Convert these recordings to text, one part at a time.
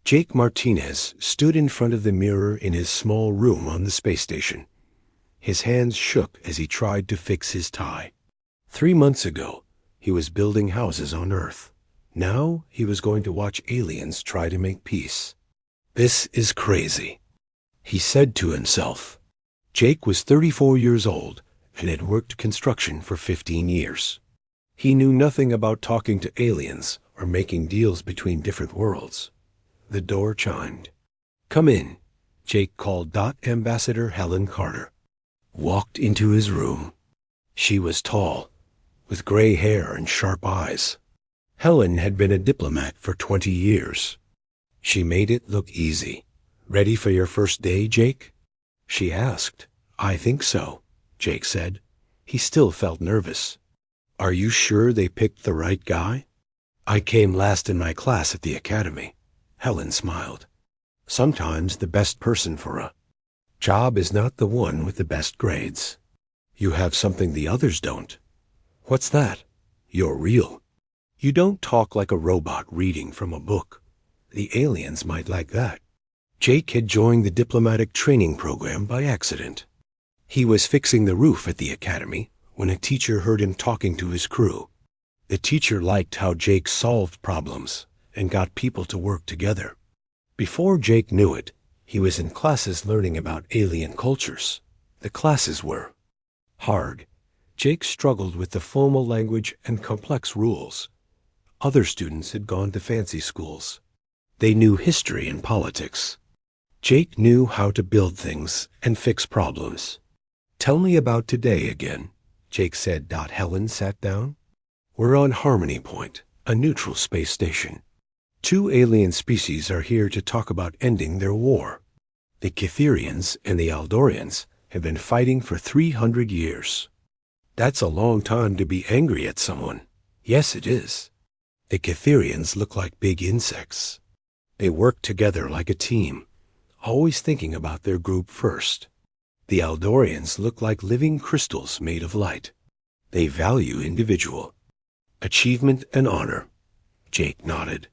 Jake Martinez stood in front of the mirror in his small room on the space station. His hands shook as he tried to fix his tie. 3 months ago, he was building houses on Earth. Now he was going to watch aliens try to make peace. This is crazy, he said to himself. Jake was 34 years old and had worked construction for 15 years. He knew nothing about talking to aliens or making deals between different worlds. The door chimed. "Come in," Jake called Ambassador Helen Carter. Walked into his room. She was tall, with gray hair and sharp eyes. Helen had been a diplomat for 20 years. She made it look easy. "Ready for your first day, Jake?" she asked. "I think so," Jake said. He still felt nervous. "Are you sure they picked the right guy?" "I came last in my class at the academy," Helen smiled. "Sometimes the best person for a job is not the one with the best grades. You have something the others don't." "What's that?" "You're real. You don't talk like a robot reading from a book. The aliens might like that." Jake had joined the diplomatic training program by accident. He was fixing the roof at the academy when a teacher heard him talking to his crew. The teacher liked how Jake solved problems and got people to work together. Before Jake knew it, he was in classes learning about alien cultures. The classes were hard. Jake struggled with the formal language and complex rules. Other students had gone to fancy schools. They knew history and politics. Jake knew how to build things and fix problems. "Tell me about today again," Jake said. Helen sat down. "We're on Harmony Point, a neutral space station. 2 alien species are here to talk about ending their war. The Cytherians and the Eldorians have been fighting for 300 years. That's a long time to be angry at someone." "Yes, it is." "The Cytherians look like big insects. They work together like a team, always thinking about their group first. The Eldorians look like living crystals made of light. They value individual achievement and honor." Jake nodded.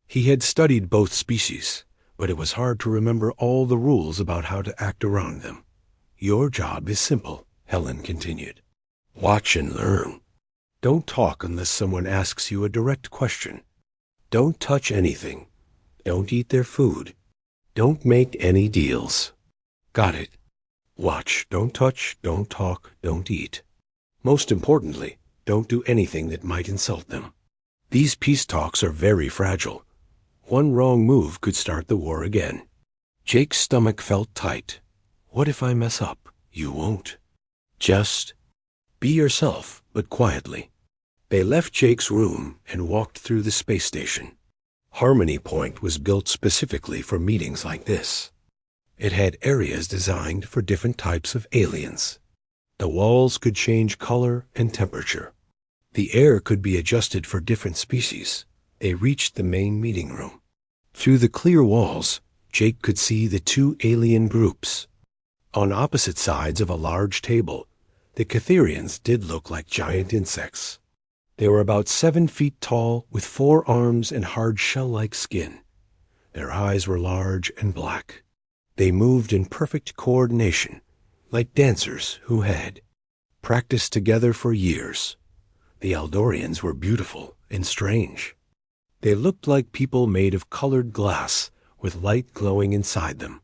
He had studied both species, but it was hard to remember all the rules about how to act around them. "Your job is simple," Helen continued. "Watch and learn. Don't talk unless someone asks you a direct question. Don't touch anything. Don't eat their food. Don't make any deals." "Got it." "Watch, don't touch, don't talk, don't eat. Most importantly, don't do anything that might insult them. These peace talks are very fragile. One wrong move could start the war again." Jake's stomach felt tight. "What if I mess up?" "You won't. Just be yourself, but quietly." They left Jake's room and walked through the space station. Harmony Point was built specifically for meetings like this. It had areas designed for different types of aliens. The walls could change color and temperature. The air could be adjusted for different species. They reached the main meeting room. Through the clear walls, Jake could see the 2 alien groups. On opposite sides of a large table, the Cytherians did look like giant insects. They were about 7 feet tall, with 4 arms and hard shell-like skin. Their eyes were large and black. They moved in perfect coordination, like dancers who had practiced together for years. The Eldorians were beautiful and strange. They looked like people made of colored glass with light glowing inside them.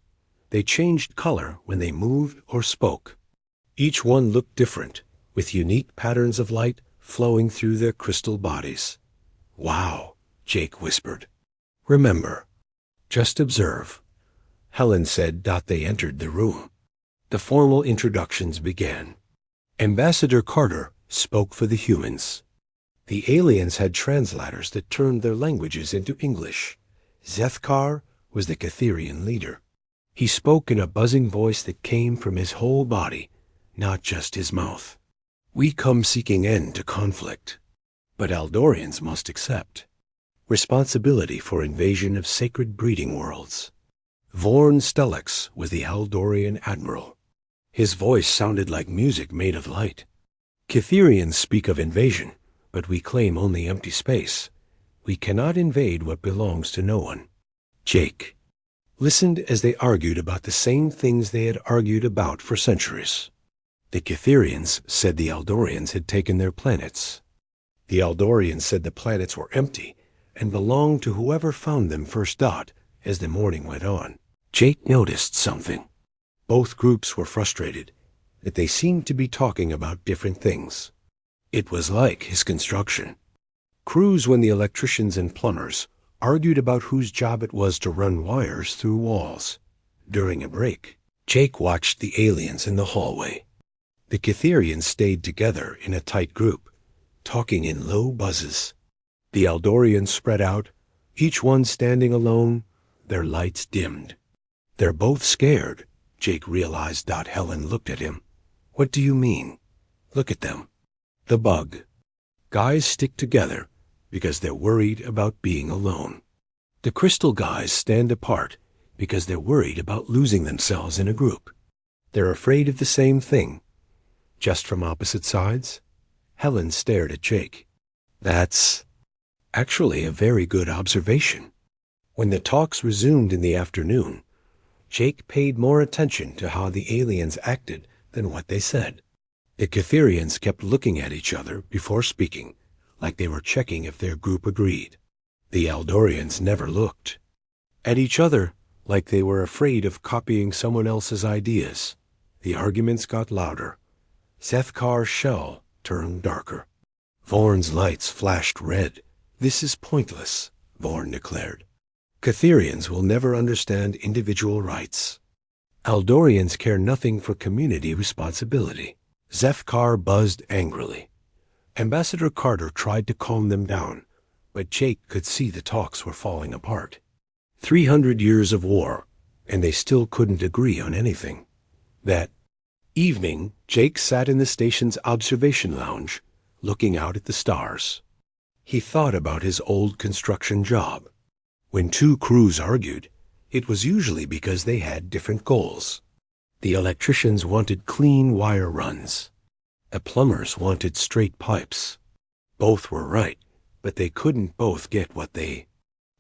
They changed color when they moved or spoke. Each one looked different, with unique patterns of light flowing through their crystal bodies. "Wow," Jake whispered. "Remember, just observe," Helen said. They entered the room. The formal introductions began. Ambassador Carter spoke for the humans. The aliens had translators that turned their languages into English. Zethkar was the Cytherian leader. He spoke in a buzzing voice that came from his whole body, not just his mouth. "We come seeking end to conflict, but Eldorians must accept responsibility for invasion of sacred breeding worlds." Vorn Stellax was the Eldorian admiral. His voice sounded like music made of light. "Cytherians speak of invasion, but we claim only empty space. We cannot invade what belongs to no one." Jake listened as they argued about the same things they had argued about for centuries. The Cytherians said the Eldorians had taken their planets. The Eldorians said the planets were empty and belonged to whoever found them first. As the morning went on, Jake noticed something. Both groups were frustrated that they seemed to be talking about different things. It was like his construction crews when the electricians and plumbers argued about whose job it was to run wires through walls. During a break, Jake watched the aliens in the hallway. The Cytherians stayed together in a tight group, talking in low buzzes. The Eldorians spread out, each one standing alone, their lights dimmed. They're both scared, Jake realized. Helen looked at him. What do you mean? Look at them. The bug. Guys stick together because they're worried about being alone. The crystal guys stand apart because they're worried about losing themselves in a group. They're afraid of the same thing, just from opposite sides. Helen stared at Jake. That's actually a very good observation. When the talks resumed in the afternoon, Jake paid more attention to how the aliens acted than what they said. The Cytherians kept looking at each other before speaking, like they were checking if their group agreed. The Eldorians never looked at each other, like they were afraid of copying someone else's ideas. The arguments got louder. Sethkar's shell turned darker. Vorn's lights flashed red. This is pointless, Vorn declared. Cytherians will never understand individual rights. Eldorians care nothing for community responsibility. Sethkar buzzed angrily. Ambassador Carter tried to calm them down, but Jake could see the talks were falling apart. 300 years of war, and they still couldn't agree on anything. That evening, Jake sat in the station's observation lounge, looking out at the stars. He thought about his old construction job. When two crews argued, it was usually because they had different goals. The electricians wanted clean wire runs. The plumbers wanted straight pipes. Both were right, but they couldn't both get what they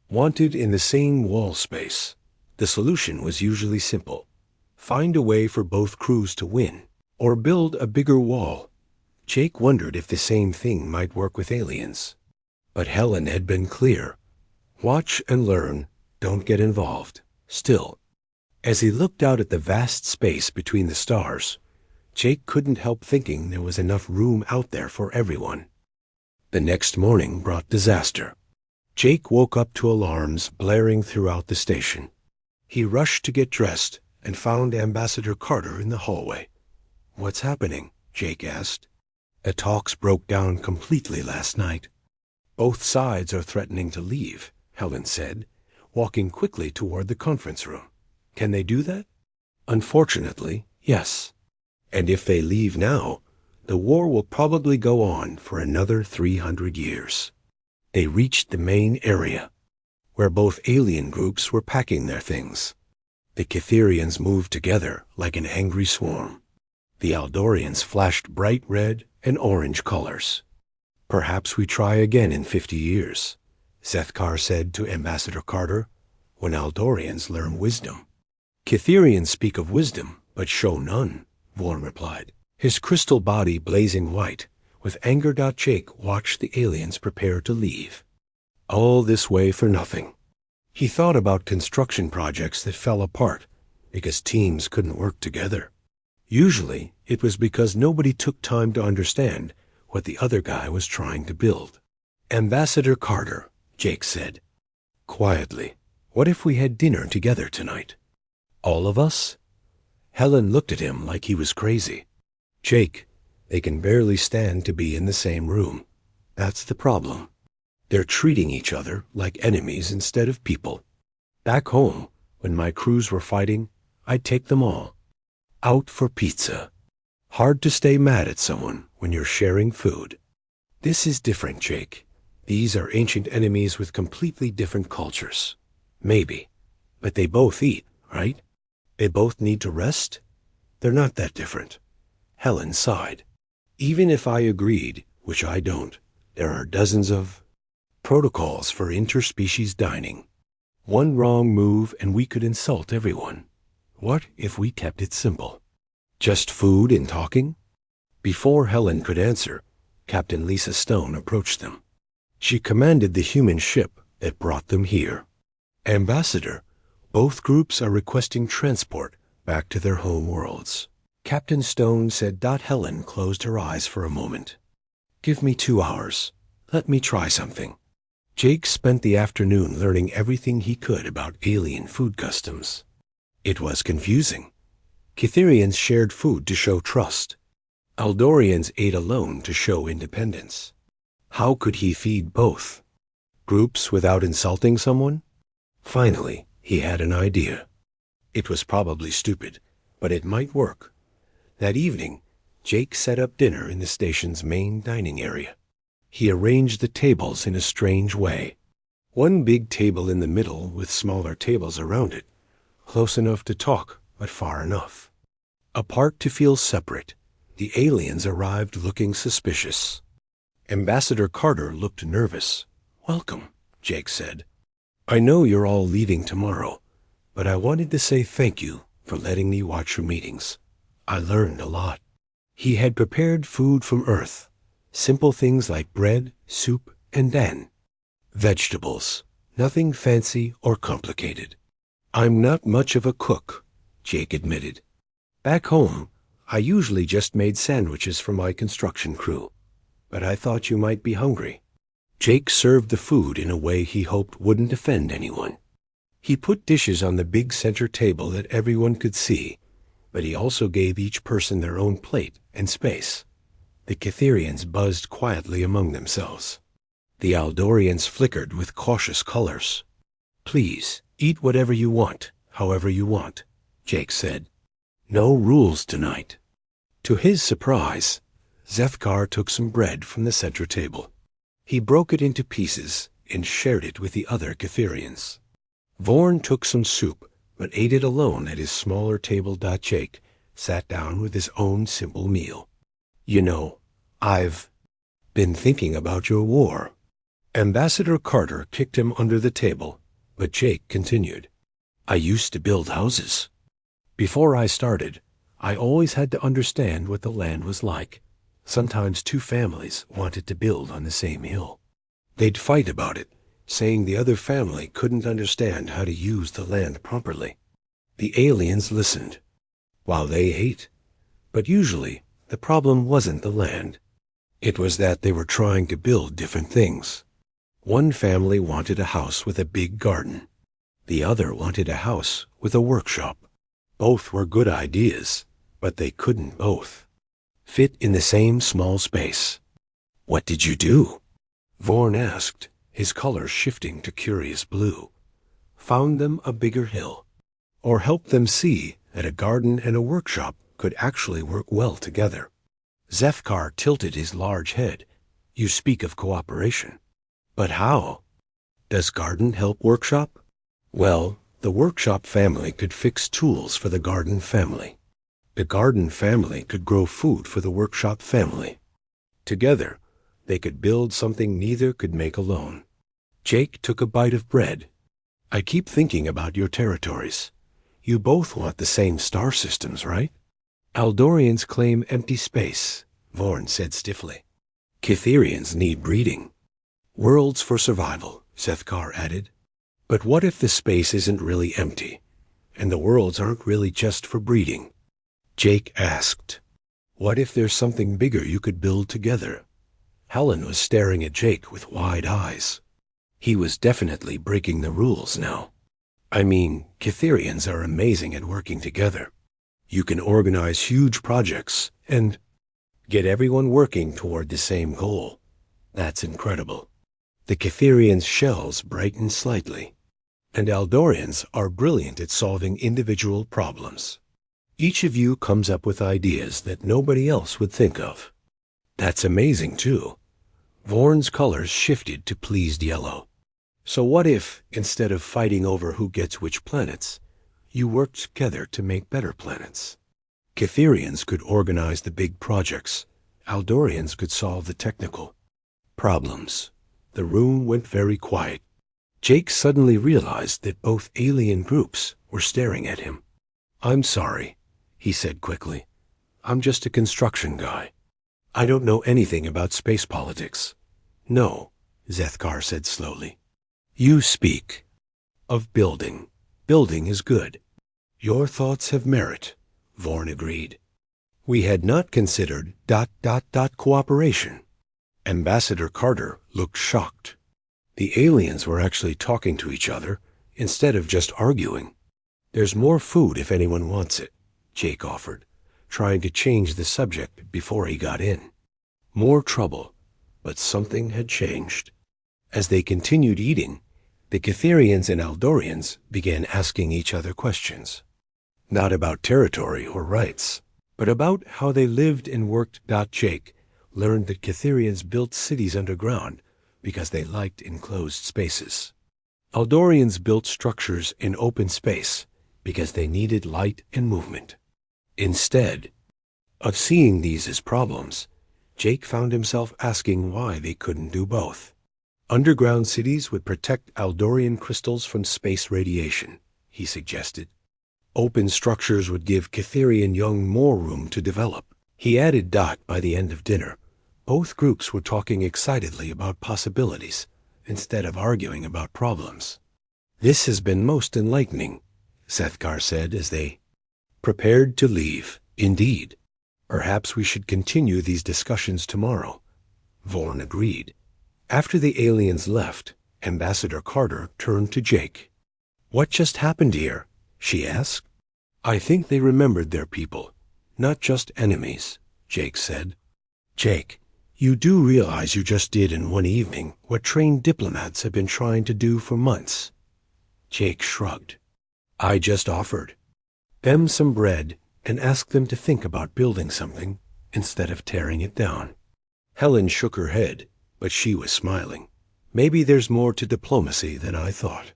wanted in the same wall space. The solution was usually simple. Find a way for both crews to win, or build a bigger wall. Jake wondered if the same thing might work with aliens. But Helen had been clear. Watch and learn, don't get involved. Still, as he looked out at the vast space between the stars, Jake couldn't help thinking there was enough room out there for everyone. The next morning brought disaster. Jake woke up to alarms blaring throughout the station. He rushed to get dressed and found Ambassador Carter in the hallway. What's happening? Jake asked. The talks broke down completely last night. Both sides are threatening to leave, Helen said, walking quickly toward the conference room. Can they do that? Unfortunately, yes. And if they leave now, the war will probably go on for another 300 years. They reached the main area, where both alien groups were packing their things. The Cytherians moved together like an angry swarm. The Eldorians flashed bright red and orange colors. Perhaps we try again in 50 years, Sethkar said to Ambassador Carter, when Eldorians learn wisdom. Cytherians speak of wisdom, but show none, Vorn replied, his crystal body blazing white. With anger, Jake watched the aliens prepare to leave. All this way for nothing. He thought about construction projects that fell apart because teams couldn't work together. Usually, it was because nobody took time to understand what the other guy was trying to build. Ambassador Carter, Jake said, quietly, what if we had dinner together tonight? All of us? Helen looked at him like he was crazy. Jake, they can barely stand to be in the same room. That's the problem. They're treating each other like enemies instead of people. Back home, when my crews were fighting, I'd take them all out for pizza. Hard to stay mad at someone when you're sharing food. This is different, Jake. These are ancient enemies with completely different cultures. Maybe. But they both eat, right? They both need to rest? They're not that different. Helen sighed. Even if I agreed, which I don't, there are dozens of protocols for interspecies dining. One wrong move and we could insult everyone. What if we kept it simple? Just food and talking? Before Helen could answer, Captain Lisa Stone approached them. She commanded the human ship that brought them here. Ambassador, both groups are requesting transport back to their home worlds. Captain Stone said. Helen closed her eyes for a moment. Give me 2 hours. Let me try something. Jake spent the afternoon learning everything he could about alien food customs. It was confusing. Cytherians shared food to show trust. Eldorians ate alone to show independence. How could he feed both groups without insulting someone? Finally, he had an idea. It was probably stupid, but it might work. That evening, Jake set up dinner in the station's main dining area. He arranged the tables in a strange way. One big table in the middle with smaller tables around it, close enough to talk, but far enough. Apart to feel separate, the aliens arrived looking suspicious. Ambassador Carter looked nervous. Welcome, Jake said. I know you're all leaving tomorrow, but I wanted to say thank you for letting me watch your meetings. I learned a lot. He had prepared food from Earth, simple things like bread, soup, and then vegetables, nothing fancy or complicated. I'm not much of a cook, Jake admitted. Back home, I usually just made sandwiches for my construction crew, but I thought you might be hungry. Jake served the food in a way he hoped wouldn't offend anyone. He put dishes on the big center table that everyone could see, but he also gave each person their own plate and space. The Cytherians buzzed quietly among themselves. The Eldorians flickered with cautious colors. Please, eat whatever you want, however you want, Jake said. No rules tonight. To his surprise, Zethkar took some bread from the center table. He broke it into pieces and shared it with the other Cytherians. Vorn took some soup, but ate it alone at his smaller table. Jake sat down with his own simple meal. You know, I've been thinking about your war. Ambassador Carter kicked him under the table, but Jake continued. I used to build houses. Before I started, I always had to understand what the land was like. Sometimes 2 families wanted to build on the same hill. They'd fight about it, saying the other family couldn't understand how to use the land properly. The aliens listened, while they ate. But usually, the problem wasn't the land. It was that they were trying to build different things. One family wanted a house with a big garden. The other wanted a house with a workshop. Both were good ideas, but they couldn't both fit in the same small space. What did you do? Vorn asked, his color shifting to curious blue. Found them a bigger hill, or helped them see that a garden and a workshop could actually work well together. Zethkar tilted his large head. You speak of cooperation. But how? Does garden help workshop? Well, the workshop family could fix tools for the garden family. The garden family could grow food for the workshop family. Together, they could build something neither could make alone. Jake took a bite of bread. I keep thinking about your territories. You both want the same star systems, right? Eldorians claim empty space, Vorn said stiffly. Cytherians need breeding. Worlds for survival, Zethkar added. But what if the space isn't really empty, and the worlds aren't really just for breeding? Jake asked. What if there's something bigger you could build together? Helen was staring at Jake with wide eyes. He was definitely breaking the rules now. I mean, Cytherians are amazing at working together. You can organize huge projects and get everyone working toward the same goal. That's incredible. The Cytherians' shells brighten slightly, and Eldorians are brilliant at solving individual problems. Each of you comes up with ideas that nobody else would think of. That's amazing, too. Vorn's colors shifted to pleased yellow. So what if, instead of fighting over who gets which planets, you worked together to make better planets? Cytherians could organize the big projects. Eldorians could solve the technical problems. The room went very quiet. Jake suddenly realized that both alien groups were staring at him. "I'm sorry," he said quickly. "I'm just a construction guy. I don't know anything about space politics." "No," Zethkar said slowly. "You speak of building. Building is good. Your thoughts have merit," Vorn agreed. "We had not considered ... cooperation." Ambassador Carter looked shocked. The aliens were actually talking to each other instead of just arguing. "There's more food if anyone wants it," Jake offered, trying to change the subject before he got in. More trouble, but something had changed. As they continued eating, the Catherians and Aldorians began asking each other questions. Not about territory or rights, but about how they lived and worked. Jake learned that Catherians built cities underground because they liked enclosed spaces. Aldorians built structures in open space because they needed light and movement. Instead of seeing these as problems, Jake found himself asking why they couldn't do both. Underground cities would protect Aldorian crystals from space radiation, he suggested. Open structures would give Catherian young more room to develop. He added. By the end of dinner, both groups were talking excitedly about possibilities instead of arguing about problems. "This has been most enlightening," Zethkar said as they prepared to leave. "Indeed. Perhaps we should continue these discussions tomorrow," Vorn agreed. After the aliens left, Ambassador Carter turned to Jake. "What just happened here?" she asked. "I think they remembered their people, not just enemies," Jake said. "Jake, you do realize you just did in one evening what trained diplomats have been trying to do for months?" Jake shrugged. "I just offered them some bread and asked them to think about building something instead of tearing it down." Helen shook her head, but she was smiling. "Maybe there's more to diplomacy than I thought."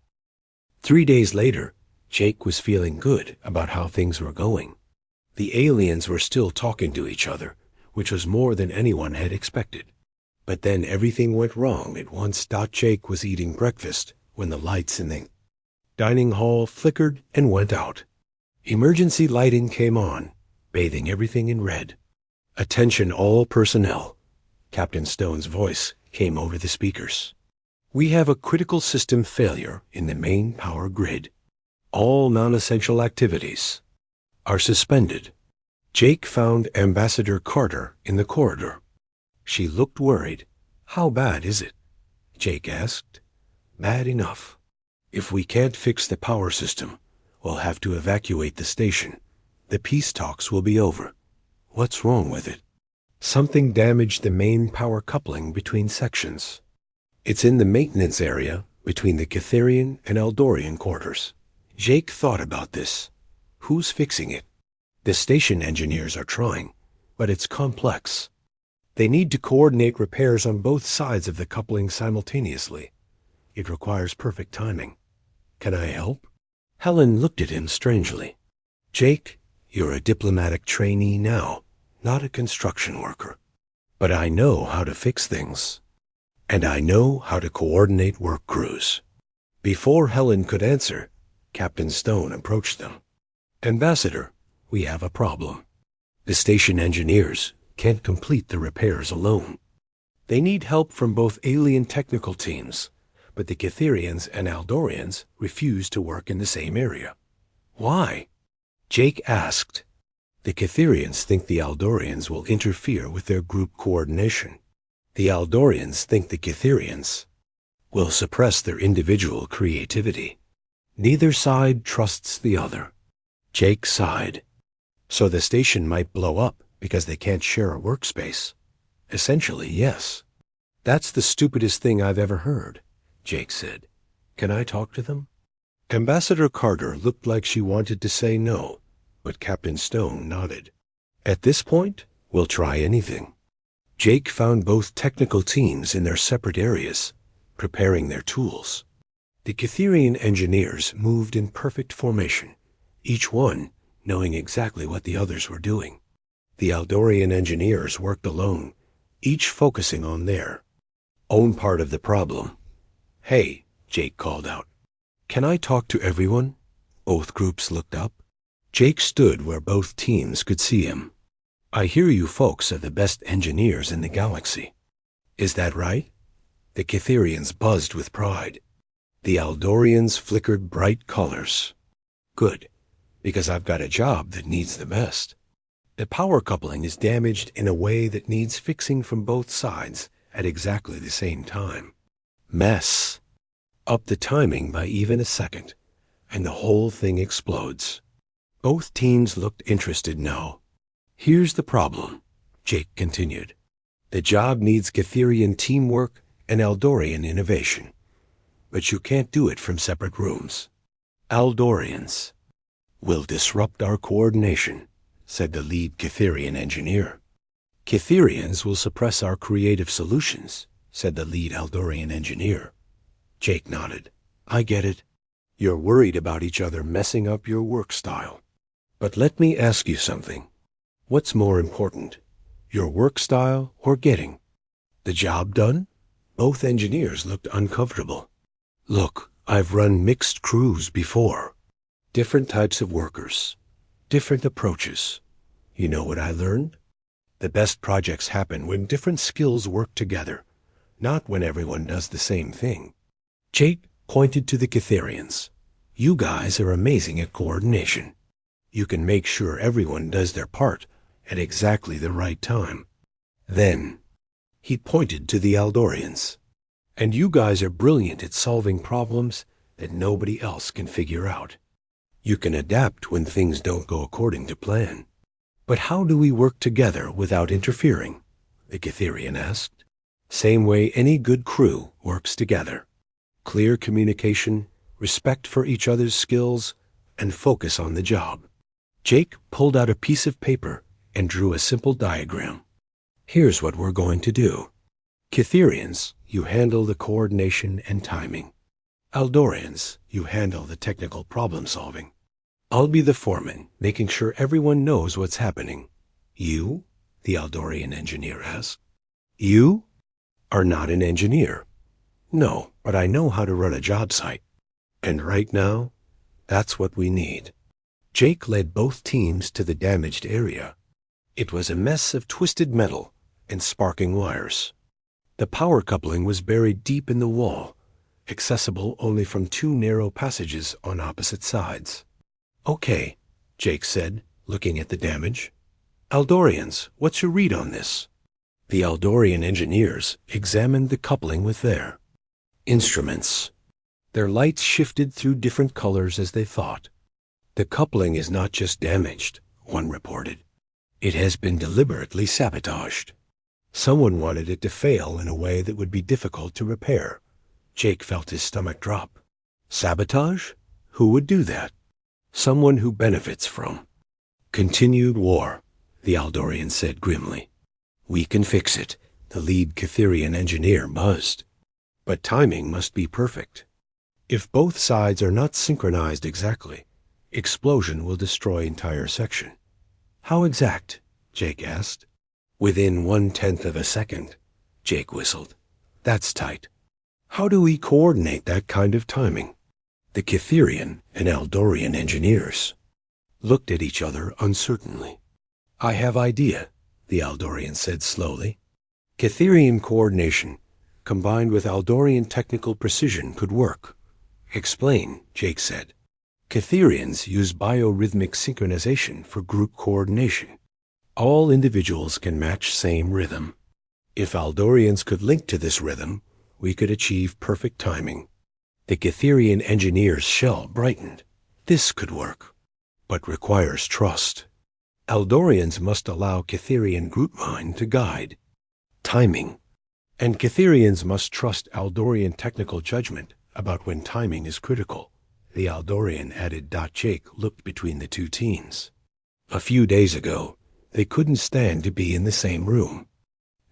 3 days later, Jake was feeling good about how things were going. The aliens were still talking to each other, which was more than anyone had expected. But then everything went wrong at once. Jake was eating breakfast when the lights in the dining hall flickered and went out. Emergency lighting came on, bathing everything in red. "Attention all personnel," Captain Stone's voice came over the speakers. "We have a critical system failure in the main power grid. All non-essential activities are suspended." Jake found Ambassador Carter in the corridor. She looked worried. "How bad is it?" Jake asked. "Bad enough. If we can't fix the power system, we'll have to evacuate the station. The peace talks will be over." "What's wrong with it?" "Something damaged the main power coupling between sections. It's in the maintenance area between the Catherian and Aldorian quarters." Jake thought about this. Who's fixing it? The station engineers are trying, but it's complex. They need to coordinate repairs on both sides of the coupling simultaneously. It requires perfect timing. "Can I help?" Helen looked at him strangely. "Jake, you're a diplomatic trainee now, not a construction worker. But I know how to fix things. And I know how to coordinate work crews." Before Helen could answer, Captain Stone approached them. "Ambassador, we have a problem. The station engineers can't complete the repairs alone. They need help from both alien technical teams, but the Catherians and Aldorians refuse to work in the same area." "Why?" Jake asked. "The Catherians think the Aldorians will interfere with their group coordination. The Aldorians think the Catherians will suppress their individual creativity. Neither side trusts the other." Jake sighed. "So the station might blow up because they can't share a workspace?" "Essentially, yes." "That's the stupidest thing I've ever heard," Jake said. "Can I talk to them?" Ambassador Carter looked like she wanted to say no, but Captain Stone nodded. "At this point, we'll try anything." Jake found both technical teams in their separate areas, preparing their tools. The Catherian engineers moved in perfect formation, each one knowing exactly what the others were doing. The Aldorian engineers worked alone, each focusing on their own part of the problem. "Hey, Jake called out. "Can I talk to everyone?" Both groups looked up. Jake stood where both teams could see him. "I hear you folks are the best engineers in the galaxy. Is that right?" The Cytherians buzzed with pride. The Aldorians flickered bright colors. "Good, because I've got a job that needs the best. The power coupling is damaged in a way that needs fixing from both sides at exactly the same time. Mess. Up the timing by even a second, and the whole thing explodes." Both teams looked interested now. "Here's the problem," Jake continued. "The job needs Cytherian teamwork and Aldorian innovation. But you can't do it from separate rooms. Aldorians will disrupt our coordination," said the lead Cytherian engineer. "Cytherians will suppress our creative solutions," said the lead Aldorian engineer. Jake nodded. "I get it. You're worried about each other messing up your work style. But let me ask you something. What's more important, your work style or getting the job done?" Both engineers looked uncomfortable. "Look, I've run mixed crews before. Different types of workers, different approaches. You know what I learned? The best projects happen when different skills work together, not when everyone does the same thing." Jake pointed to the Cytherians. "You guys are amazing at coordination. You can make sure everyone does their part at exactly the right time. Then," he pointed to the Aldorians, "and you guys are brilliant at solving problems that nobody else can figure out. You can adapt when things don't go according to plan." "But how do we work together without interfering?" the Cytherian asked. "Same way any good crew works together. Clear communication, respect for each other's skills, and focus on the job." Jake pulled out a piece of paper and drew a simple diagram. "Here's what we're going to do. Cytherians, you handle the coordination and timing. Aldorians, you handle the technical problem solving. I'll be the foreman, making sure everyone knows what's happening." "You?" the Aldorian engineer asked. "You are not an engineer." "No, but I know how to run a job site. And right now, that's what we need." Jake led both teams to the damaged area. It was a mess of twisted metal and sparking wires. The power coupling was buried deep in the wall, accessible only from two narrow passages on opposite sides. "Okay," Jake said, looking at the damage. "Aldorians, what's your read on this?" The Aldorian engineers examined the coupling with their instruments. Their lights shifted through different colors as they thought. "The coupling is not just damaged," one reported. "It has been deliberately sabotaged. Someone wanted it to fail in a way that would be difficult to repair." Jake felt his stomach drop. "Sabotage? Who would do that?" "Someone who benefits from continued war," the Aldorian said grimly. "We can fix it," the lead Cytherian engineer buzzed. "But timing must be perfect. If both sides are not synchronized exactly, explosion will destroy entire section." "How exact?" Jake asked. "Within 1/10 of a second," Jake whistled. "That's tight. How do we coordinate that kind of timing?" The Cytherian and Aldorian engineers looked at each other uncertainly. "I have idea," the Aldorian said slowly. "Cytherian coordination combined with Aldorian technical precision could work." "Explain," Jake said. "Cytherians use biorhythmic synchronization for group coordination. All individuals can match same rhythm. If Aldorians could link to this rhythm, we could achieve perfect timing." The Cytherian engineer's shell brightened. "This could work, but requires trust. Aldorians must allow Cytherian group mind to guide timing, and Cytherians must trust Aldorian technical judgment about when timing is critical." The Aldorian added. Jake looked between the two teams. A few days ago, they couldn't stand to be in the same room.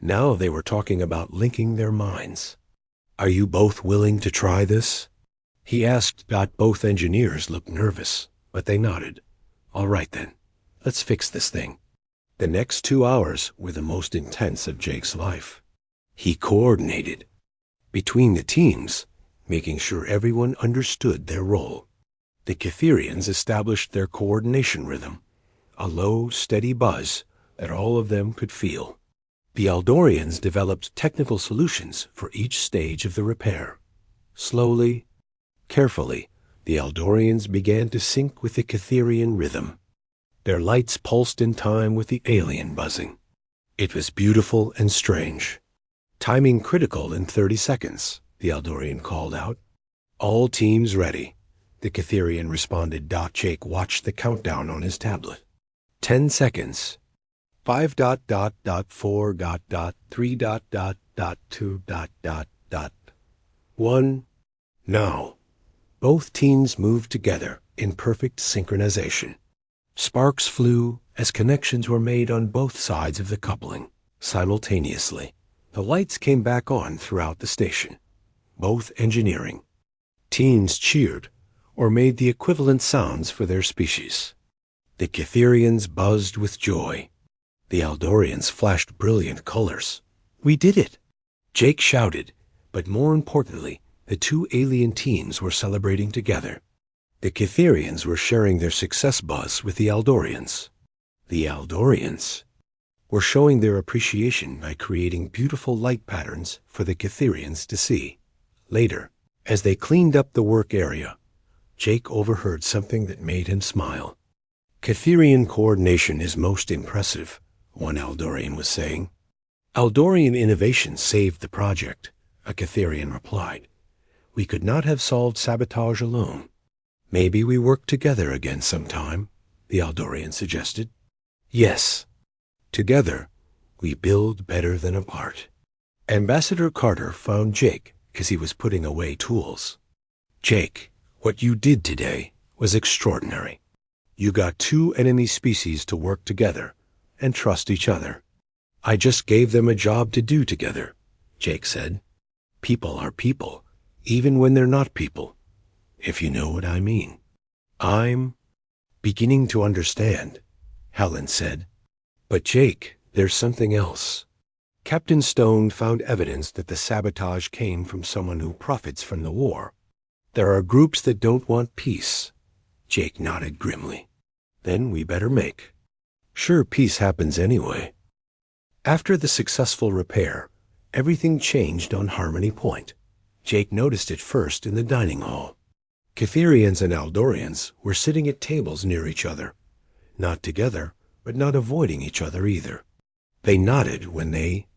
Now they were talking about linking their minds. "Are you both willing to try this?" he asked. Both engineers looked nervous, but they nodded. "All right then, let's fix this thing." The next 2 hours were the most intense of Jake's life. He coordinated between the teams, making sure everyone understood their role. The Cytherians established their coordination rhythm, a low, steady buzz that all of them could feel. The Eldorians developed technical solutions for each stage of the repair. Slowly, carefully, the Eldorians began to sync with the Cytherian rhythm. Their lights pulsed in time with the alien buzzing. It was beautiful and strange. Timing critical in 30 seconds, the Eldorian called out. All teams ready. The Cytherian responded. Jake watched the countdown on his tablet. 10 seconds. 5.3.2.1. Now. Both teams moved together in perfect synchronization. Sparks flew as connections were made on both sides of the coupling. Simultaneously, the lights came back on throughout the station, both engineering. Teams cheered or made the equivalent sounds for their species. The Cytherians buzzed with joy. The Eldorians flashed brilliant colors. We did it! Jake shouted, but more importantly, the two alien teams were celebrating together. The Cytherians were sharing their success buzz with the Eldorians. The Eldorians were showing their appreciation by creating beautiful light patterns for the Cytherians to see. Later, as they cleaned up the work area, Jake overheard something that made him smile. Cytherian coordination is most impressive, one Eldorian was saying. Eldorian innovation saved the project, a Cytherian replied. We could not have solved sabotage alone. Maybe we work together again sometime, the Eldorian suggested. Yes. Together, we build better than apart. Ambassador Carter found Jake because he was putting away tools. Jake, what you did today was extraordinary. You got two enemy species to work together and trust each other. I just gave them a job to do together, Jake said. People are people, even when they're not people, if you know what I mean. I'm beginning to understand, Helen said. But Jake, there's something else. Captain Stone found evidence that the sabotage came from someone who profits from the war. There are groups that don't want peace. Jake nodded grimly. Then we better make sure peace happens anyway. After the successful repair, everything changed on Harmony Point. Jake noticed it first in the dining hall. Cytherians and Eldorians were sitting at tables near each other, not together, but not avoiding each other either. They nodded when they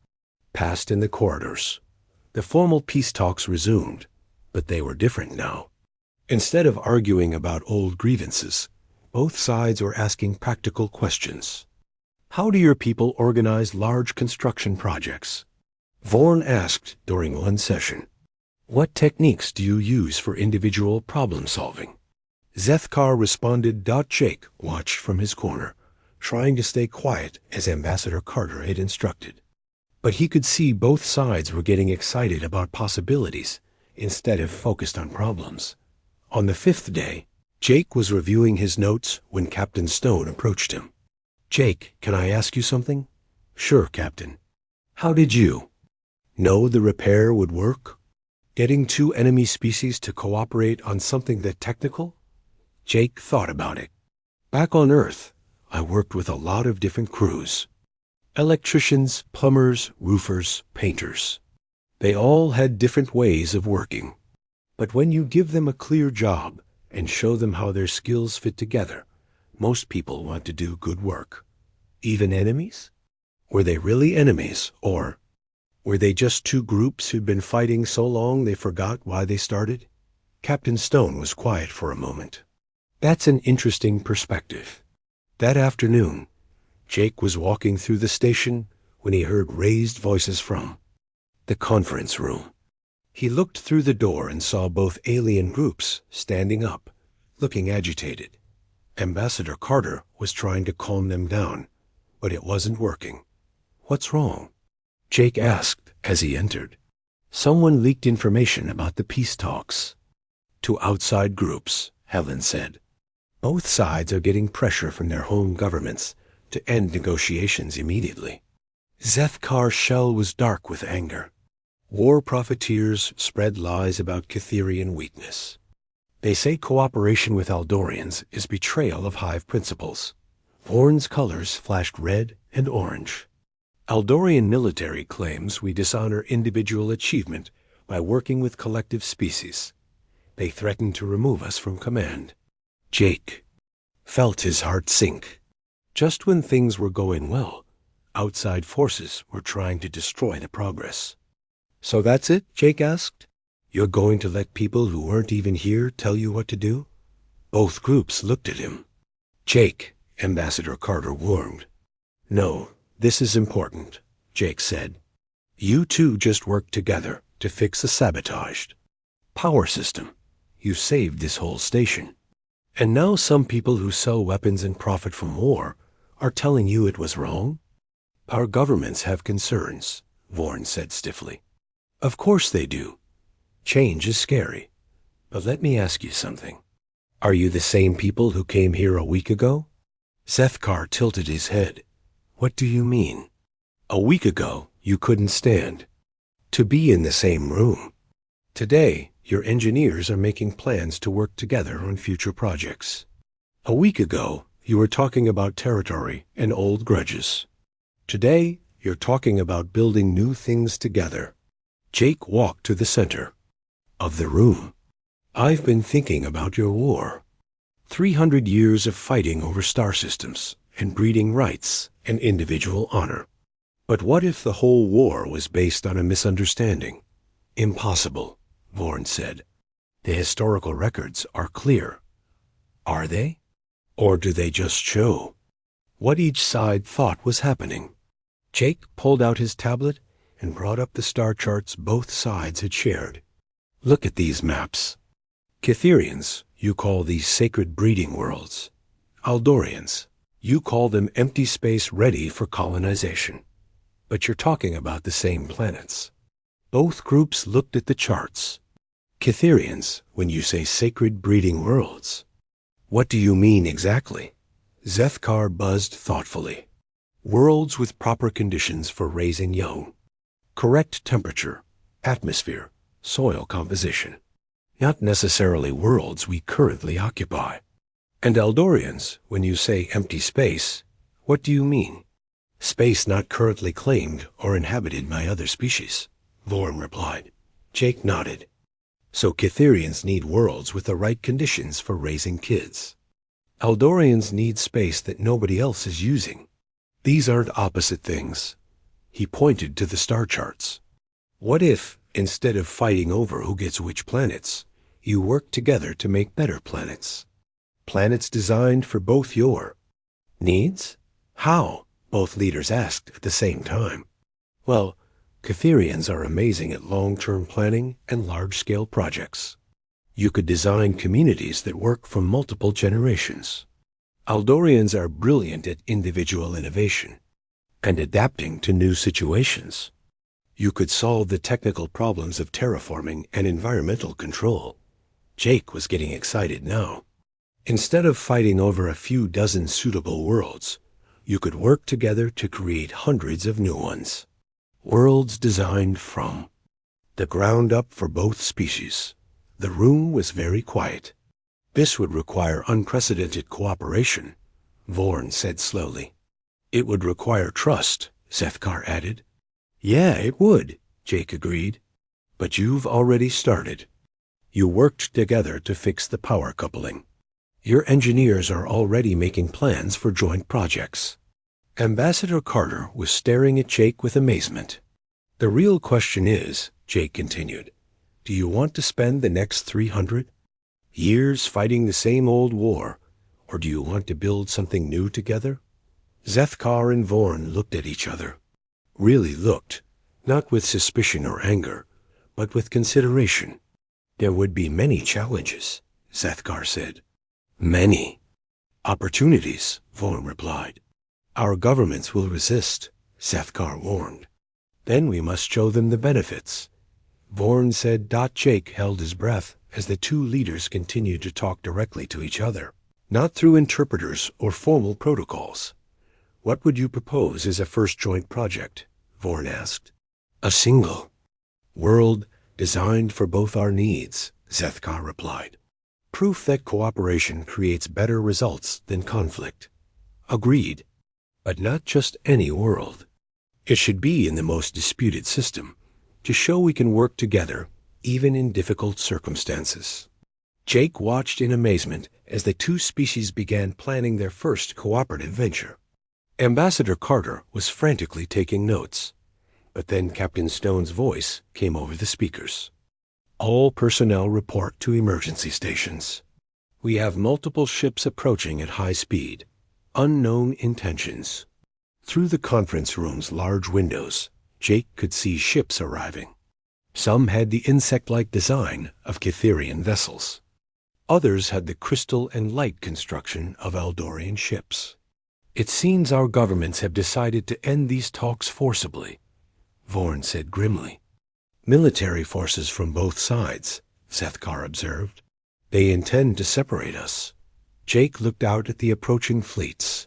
passed in the corridors. The formal peace talks resumed, but they were different now. Instead of arguing about old grievances, both sides were asking practical questions. How do your people organize large construction projects? Vorn asked during one session. What techniques do you use for individual problem solving? Zethkar responded. Jake watched from his corner, trying to stay quiet as Ambassador Carter had instructed. But he could see both sides were getting excited about possibilities instead of focused on problems. On the 5th day, Jake was reviewing his notes when Captain Stone approached him. Jake, can I ask you something? Sure, Captain. How did you know the repair would work? Getting two enemy species to cooperate on something that technical? Jake thought about it. Back on Earth, I worked with a lot of different crews. Electricians, plumbers, roofers, painters. They all had different ways of working. But when you give them a clear job and show them how their skills fit together, most people want to do good work. Even enemies? Were they really enemies, or were they just two groups who'd been fighting so long they forgot why they started? Captain Stone was quiet for a moment. That's an interesting perspective. That afternoon, Jake was walking through the station when he heard raised voices from the conference room. He looked through the door and saw both alien groups standing up, looking agitated. Ambassador Carter was trying to calm them down, but it wasn't working. What's wrong? Jake asked as he entered. Someone leaked information about the peace talks. To outside groups, Helen said. Both sides are getting pressure from their home governments to end negotiations immediately. Zethkar's shell was dark with anger. War profiteers spread lies about Cytherian weakness. They say cooperation with Eldorians is betrayal of Hive principles. Vorn's colors flashed red and orange. Eldorian military claims we dishonor individual achievement by working with collective species. They threaten to remove us from command. Jake felt his heart sink. Just when things were going well, outside forces were trying to destroy the progress. "So that's it?" Jake asked. "You're going to let people who weren't even here tell you what to do?" Both groups looked at him. "Jake," Ambassador Carter warned. "No, this is important," Jake said. "You two just worked together to fix a sabotaged power system. You saved this whole station. And now some people who sell weapons and profit from war are telling you it was wrong?" "Our governments have concerns," Vorn said stiffly. "Of course they do. Change is scary. But let me ask you something. Are you the same people who came here a week ago?" Zethkar tilted his head. "What do you mean?" "A week ago, you couldn't stand to be in the same room. Today, your engineers are making plans to work together on future projects. A week ago, you were talking about territory and old grudges. Today, you're talking about building new things together." Jake walked to the center of the room. "I've been thinking about your war. 300 years of fighting over star systems and breeding rights and individual honor. But what if the whole war was based on a misunderstanding?" "Impossible," Vorn said. "The historical records are clear." "Are they? Or do they just show what each side thought was happening?" Jake pulled out his tablet and brought up the star charts both sides had shared. "Look at these maps. Cytherians, you call these sacred breeding worlds. Eldorians, you call them empty space ready for colonization. But you're talking about the same planets." Both groups looked at the charts. "Cytherians, when you say sacred breeding worlds, what do you mean exactly?" Zethkar buzzed thoughtfully. "Worlds with proper conditions for raising young. Correct temperature, atmosphere, soil composition. Not necessarily worlds we currently occupy." "And Eldorians, when you say empty space, what do you mean?" "Space not currently claimed or inhabited by other species," Vorn replied. Jake nodded. "So Cytherians need worlds with the right conditions for raising kids. Eldorians need space that nobody else is using. These aren't opposite things." He pointed to the star charts. "What if, instead of fighting over who gets which planets, you work together to make better planets? Planets designed for both your needs?" "How?" both leaders asked at the same time. "Well, Cytherians are amazing at long-term planning and large-scale projects. You could design communities that work for multiple generations. Eldorians are brilliant at individual innovation and adapting to new situations. You could solve the technical problems of terraforming and environmental control." Jake was getting excited now. "Instead of fighting over a few dozen suitable worlds, you could work together to create hundreds of new ones. Worlds designed from the ground up for both species." The room was very quiet. "This would require unprecedented cooperation," Vorn said slowly. "It would require trust," Zethkar added. "Yeah, it would," Jake agreed. "But you've already started. You worked together to fix the power coupling. Your engineers are already making plans for joint projects." Ambassador Carter was staring at Jake with amazement. "The real question is," Jake continued, "do you want to spend the next 300 years fighting the same old war, or do you want to build something new together?" Zethkar and Vorn looked at each other. Really looked, not with suspicion or anger, but with consideration. "There would be many challenges," Zethkar said. "Many opportunities," Vorn replied. "Our governments will resist," Zethkar warned. "Then we must show them the benefits." Vorn said. Jake held his breath as the two leaders continued to talk directly to each other, not through interpreters or formal protocols. "What would you propose as a first joint project?" Vorn asked. "A single World designed for both our needs, Zethkar replied. Proof that cooperation creates better results than conflict. Agreed. But not just any world. It should be in the most disputed system, to show we can work together, even in difficult circumstances. Jake watched in amazement as the two species began planning their first cooperative venture. Ambassador Carter was frantically taking notes, but then Captain Stone's voice came over the speakers. All personnel report to emergency stations. We have multiple ships approaching at high speed. Unknown intentions. Through the conference room's large windows, Jake could see ships arriving. Some had the insect-like design of Cytherian vessels. Others had the crystal and light construction of Eldorian ships. It seems our governments have decided to end these talks forcibly, Vorn said grimly. Military forces from both sides, Zethkar observed. They intend to separate us. Jake looked out at the approaching fleets.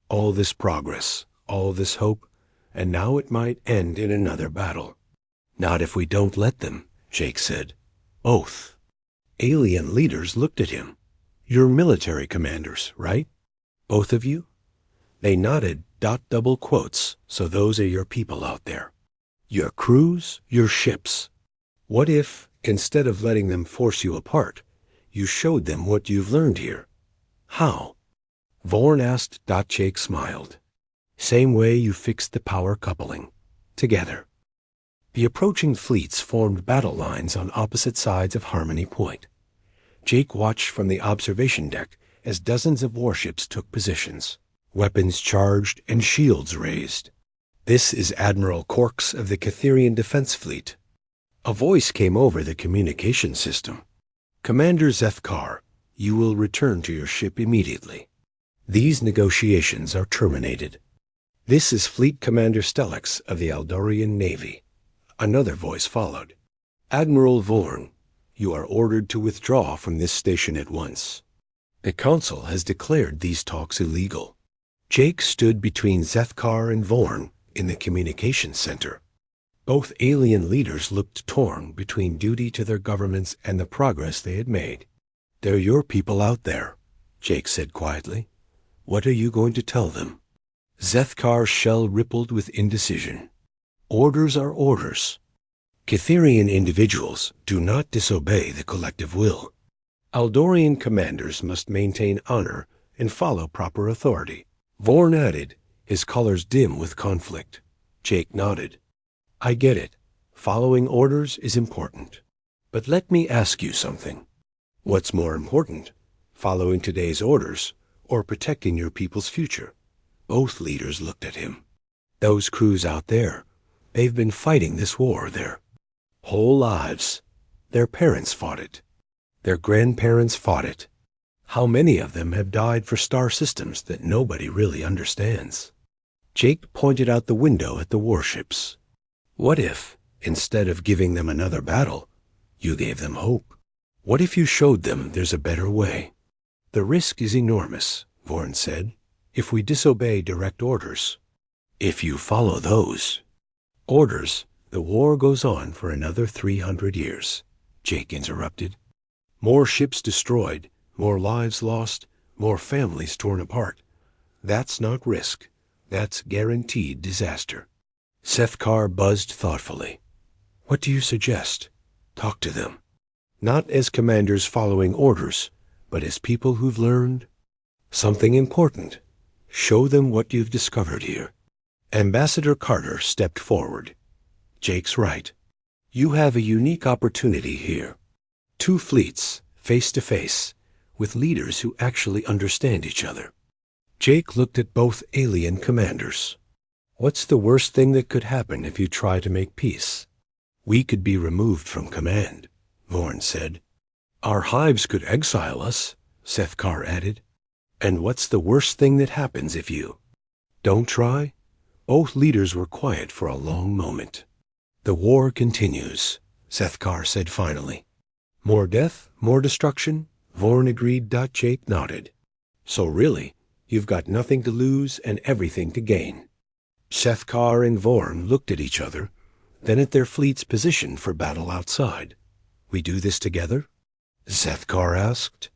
All this progress, all this hope, and now it might end in another battle. Not if we don't let them, Jake said. Both. Alien leaders looked at him. You're military commanders, right? Both of you? They nodded, double quotes, so those are your people out there. Your crews, your ships. What if, instead of letting them force you apart, you showed them what you've learned here? How? Vorn asked. Jake smiled. Same way you fixed the power coupling. Together. The approaching fleets formed battle lines on opposite sides of Harmony Point. Jake watched from the observation deck as dozens of warships took positions, weapons charged and shields raised. This is Admiral Corks of the Cytherian Defense Fleet. A voice came over the communication system. Commander Zethkar, you will return to your ship immediately. These negotiations are terminated. This is Fleet Commander Stellax of the Eldorian Navy. Another voice followed. Admiral Vorn, you are ordered to withdraw from this station at once. The Council has declared these talks illegal. Jake stood between Zethkar and Vorn in the communications center. Both alien leaders looked torn between duty to their governments and the progress they had made. They're your people out there, Jake said quietly. What are you going to tell them? Zethkar's shell rippled with indecision. Orders are orders. Cytherian individuals do not disobey the collective will. Eldorian commanders must maintain honor and follow proper authority. Vorn added, his colors dim with conflict. Jake nodded. I get it. Following orders is important. But let me ask you something. What's more important, following today's orders or protecting your people's future? Both leaders looked at him. Those crews out there, they've been fighting this war their whole lives. Their parents fought it. Their grandparents fought it. How many of them have died for star systems that nobody really understands? Jake pointed out the window at the warships. What if, instead of giving them another battle, you gave them hope? What if you showed them there's a better way? The risk is enormous, Vorn said, if we disobey direct orders. If you follow those orders, the war goes on for another 300 years, Jake interrupted. More ships destroyed, more lives lost, more families torn apart. That's not risk. That's guaranteed disaster. Zethkar buzzed thoughtfully. What do you suggest? Talk to them. Not as commanders following orders, but as people who've learned something important. Show them what you've discovered here. Ambassador Carter stepped forward. Jake's right. You have a unique opportunity here. Two fleets, face to face, with leaders who actually understand each other. Jake looked at both alien commanders. What's the worst thing that could happen if you try to make peace? We could be removed from command, Vorn said. Our hives could exile us, Zethkar added. And what's the worst thing that happens if you don't try? Both leaders were quiet for a long moment. The war continues, Zethkar said finally. More death, more destruction, Vorn agreed. Jake nodded. So really, you've got nothing to lose and everything to gain. Zethkar and Vorn looked at each other, then at their fleet's position for battle outside. We do this together? Zethkar asked.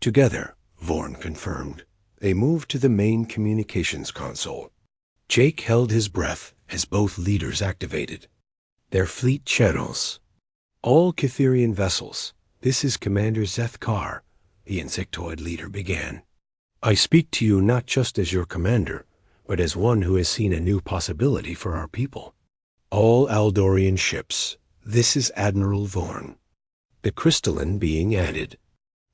Together, Vorn confirmed. They moved to the main communications console. Jake held his breath as both leaders activated their fleet channels. All Cytherian vessels, this is Commander Zethkar, the insectoid leader began. I speak to you not just as your commander, but as one who has seen a new possibility for our people. All Aldorian ships, this is Admiral Vorn. The crystalline being added.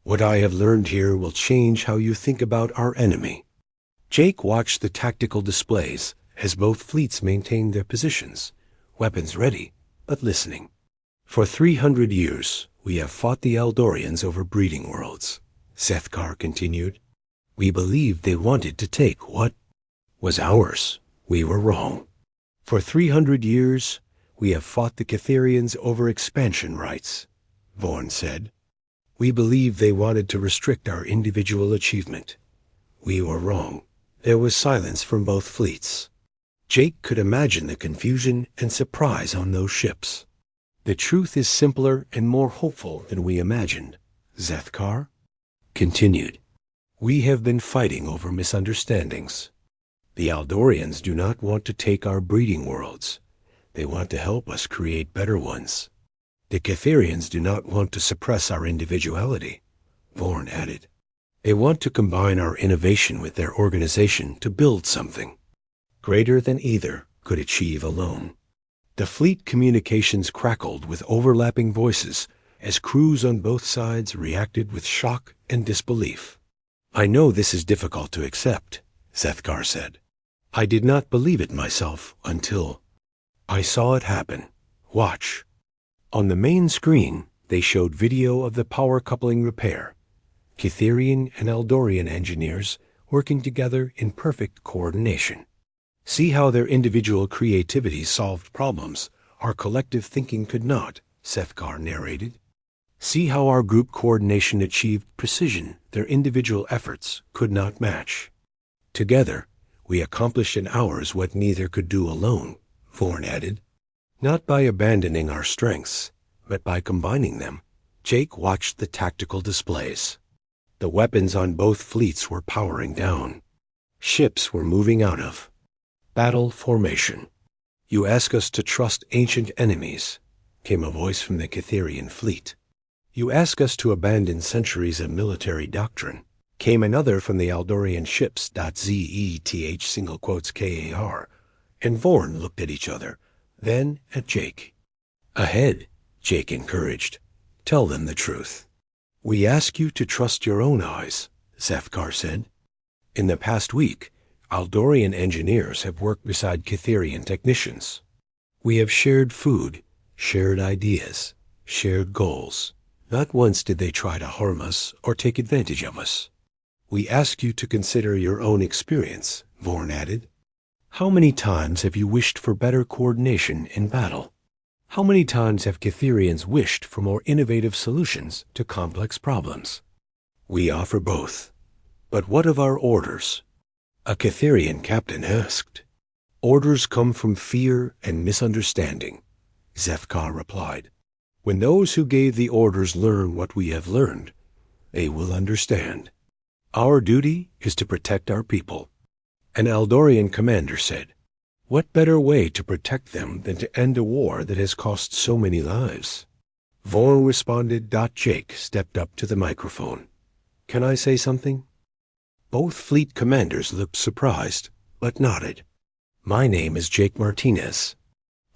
What I have learned here will change how you think about our enemy. Jake watched the tactical displays as both fleets maintained their positions, weapons ready, but listening. For 300 years, we have fought the Eldorians over breeding worlds, Zethkar continued. We believed they wanted to take what was ours. We were wrong. For 300 years, we have fought the Cytherians over expansion rights, Vorn said. We believed they wanted to restrict our individual achievement. We were wrong. There was silence from both fleets. Jake could imagine the confusion and surprise on those ships. The truth is simpler and more hopeful than we imagined, Zethkar continued. We have been fighting over misunderstandings. The Aldorians do not want to take our breeding worlds. They want to help us create better ones. The Cytherians do not want to suppress our individuality, Vorn added. They want to combine our innovation with their organization to build something greater than either could achieve alone. The fleet communications crackled with overlapping voices as crews on both sides reacted with shock and disbelief. I know this is difficult to accept, Zethkar said. I did not believe it myself until I saw it happen. Watch. On the main screen, they showed video of the power coupling repair. Cytherian and Eldorian engineers working together in perfect coordination. See how their individual creativity solved problems our collective thinking could not, Zethkar narrated. See how our group coordination achieved precision their individual efforts could not match. Together, we accomplished in hours what neither could do alone, Vorn added. Not by abandoning our strengths, but by combining them. Jake watched the tactical displays. The weapons on both fleets were powering down. Ships were moving out of battle formation. You ask us to trust ancient enemies, came a voice from the Cytherian fleet. You ask us to abandon centuries of military doctrine, came another from the Aldorian ships. ZETH single quotes KAR, and Vorn looked at each other, then at Jake. Ahead, Jake encouraged. Tell them the truth. We ask you to trust your own eyes, Zethkar said. In the past week, Aldorian engineers have worked beside Cytherian technicians. We have shared food, shared ideas, shared goals. Not once did they try to harm us or take advantage of us. We ask you to consider your own experience, Vorn added. How many times have you wished for better coordination in battle? How many times have Cytherians wished for more innovative solutions to complex problems? We offer both. But what of our orders? A Cytherian captain asked. Orders come from fear and misunderstanding, Zethkar replied. When those who gave the orders learn what we have learned, they will understand. Our duty is to protect our people. An Eldorian commander said, What better way to protect them than to end a war that has cost so many lives? Vorn responded. Jake stepped up to the microphone. Can I say something? Both fleet commanders looked surprised, but nodded. My name is Jake Martinez.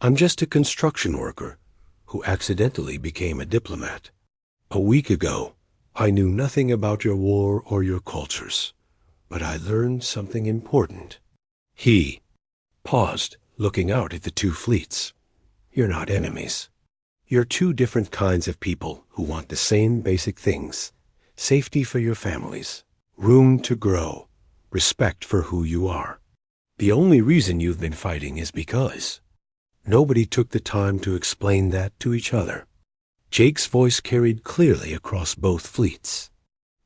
I'm just a construction worker who accidentally became a diplomat. A week ago, I knew nothing about your war or your cultures, but I learned something important. He paused, looking out at the two fleets. You're not enemies. You're two different kinds of people who want the same basic things. Safety for your families, room to grow, respect for who you are. The only reason you've been fighting is because nobody took the time to explain that to each other. Jake's voice carried clearly across both fleets.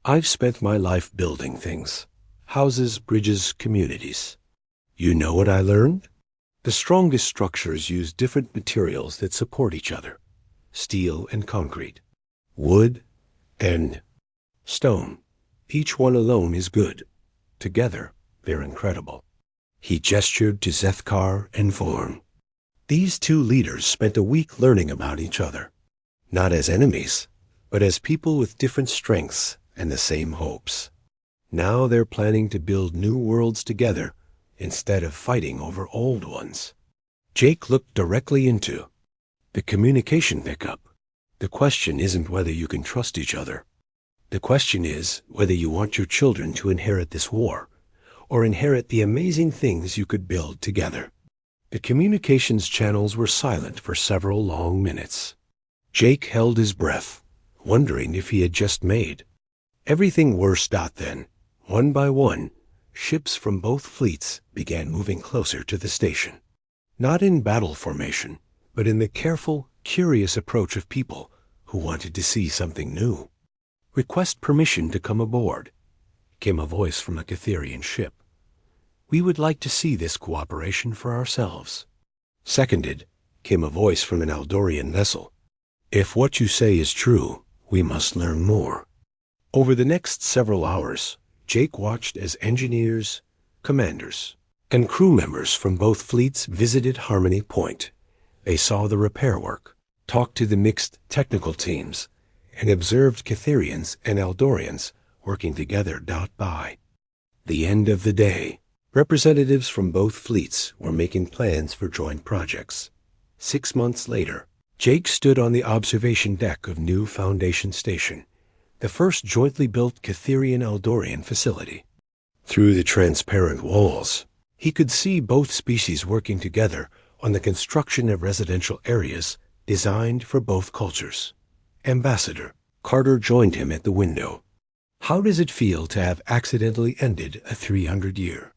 I've spent my life building things. Houses, bridges, communities. You know what I learned? The strongest structures use different materials that support each other: steel and concrete, wood and stone. Each one alone is good. Together, they're incredible. He gestured to Zethkar and Vorn. These two leaders spent a week learning about each other, not as enemies, but as people with different strengths and the same hopes. Now they're planning to build new worlds together instead of fighting over old ones. Jake looked directly into the communication pickup. The question isn't whether you can trust each other. The question is whether you want your children to inherit this war, or inherit the amazing things you could build together. The communications channels were silent for several long minutes. Jake held his breath, wondering if he had just made everything worse. Then, one by one, ships from both fleets began moving closer to the station. Not in battle formation, but in the careful, curious approach of people who wanted to see something new. "Request permission to come aboard," came a voice from a Catherian ship. "We would like to see this cooperation for ourselves." "Seconded," came a voice from an Eldorian vessel. "If what you say is true, we must learn more." Over the next several hours, Jake watched as engineers, commanders, and crew members from both fleets visited Harmony Point. They saw the repair work, talked to the mixed technical teams, and observed Catherians and Eldorians working together. By the end of the day, representatives from both fleets were making plans for joint projects. 6 months later, Jake stood on the observation deck of New Foundation Station, the first jointly built Catherian-Eldorian facility. Through the transparent walls, he could see both species working together on the construction of residential areas designed for both cultures. Ambassador Carter joined him at the window. "How does it feel to have accidentally ended a 300-year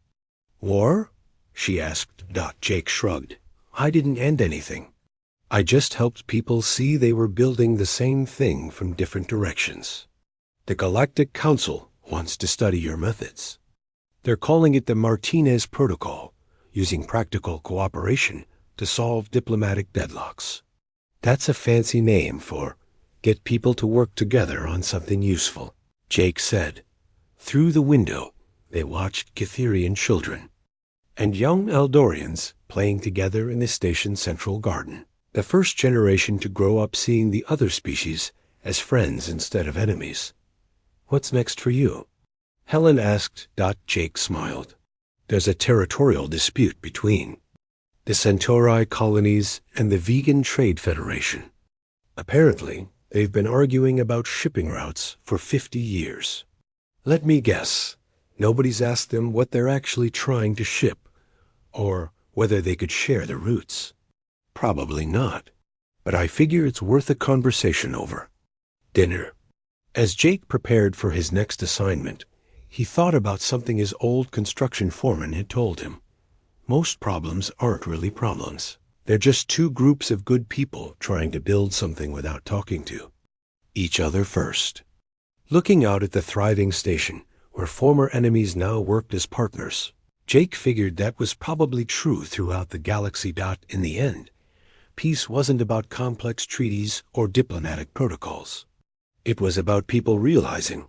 war?" she asked. Jake shrugged. "I didn't end anything. I just helped people see they were building the same thing from different directions. The Galactic Council wants to study your methods. They're calling it the Martinez Protocol, using practical cooperation to solve diplomatic deadlocks. That's a fancy name for get people to work together on something useful," Jake said. Through the window, they watched Catherian children and young Eldorians playing together in the station's central garden, the first generation to grow up seeing the other species as friends instead of enemies. "What's next for you?" Helen asked. Jake smiled. "There's a territorial dispute between the Centauri colonies and the Vegan Trade Federation. Apparently, they've been arguing about shipping routes for 50 years. Let me guess, nobody's asked them what they're actually trying to ship, or whether they could share the routes. Probably not, but I figure it's worth a conversation over dinner." As Jake prepared for his next assignment, he thought about something his old construction foreman had told him. Most problems aren't really problems. They're just two groups of good people trying to build something without talking to each other first. Looking out at the thriving station, where former enemies now worked as partners, Jake figured that was probably true throughout the galaxy. In the end, peace wasn't about complex treaties or diplomatic protocols. It was about people realizing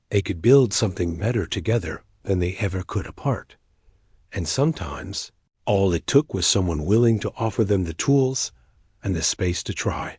they could build something better together than they ever could apart. And sometimes, all it took was someone willing to offer them the tools and the space to try.